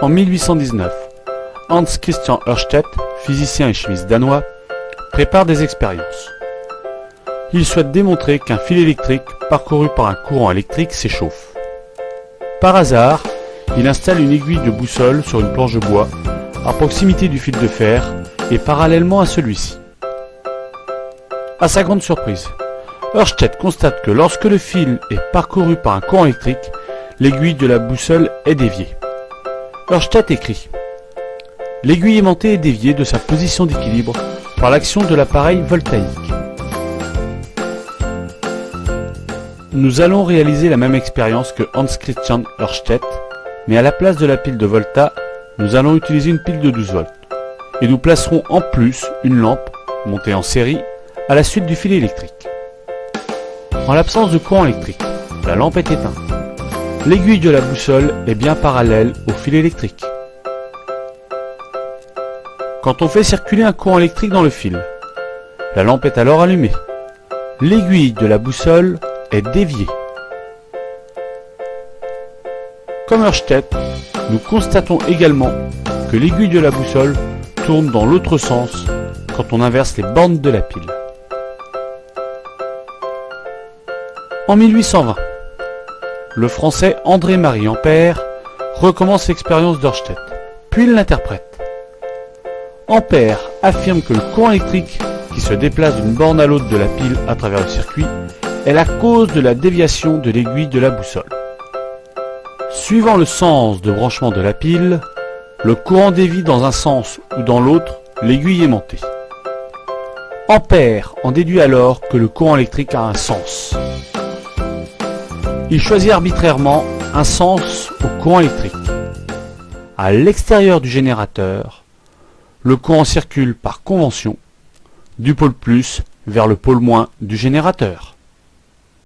En 1819, Hans Christian Ørsted, physicien et chimiste danois, prépare des expériences. Il souhaite démontrer qu'un fil électrique parcouru par un courant électrique s'échauffe. Par hasard, il installe une aiguille de boussole sur une planche de bois, à proximité du fil de fer et parallèlement à celui-ci. À sa grande surprise, Ørsted constate que lorsque le fil est parcouru par un courant électrique, l'aiguille de la boussole est déviée. Ørsted écrit: l'aiguille aimantée est déviée de sa position d'équilibre par l'action de l'appareil voltaïque. Nous allons réaliser la même expérience que Hans Christian Ørsted, mais à la place de la pile de Volta, nous allons utiliser une pile de 12 volts. Et nous placerons en plus une lampe, montée en série, à la suite du fil électrique. En l'absence de courant électrique, la lampe est éteinte. L'aiguille de la boussole est bien parallèle au fil électrique. Quand on fait circuler un courant électrique dans le fil, la lampe est alors allumée. L'aiguille de la boussole est déviée. Comme Ørsted, nous constatons également que l'aiguille de la boussole tourne dans l'autre sens quand on inverse les bornes de la pile. En 1820, le français André-Marie Ampère recommence l'expérience d'Ørsted, puis il l'interprète. Ampère affirme que le courant électrique qui se déplace d'une borne à l'autre de la pile à travers le circuit est la cause de la déviation de l'aiguille de la boussole. Suivant le sens de branchement de la pile, le courant dévie dans un sens ou dans l'autre l'aiguille aimantée. Ampère en déduit alors que le courant électrique a un sens. Il choisit arbitrairement un sens au courant électrique. À l'extérieur du générateur, le courant circule par convention du pôle plus vers le pôle moins du générateur.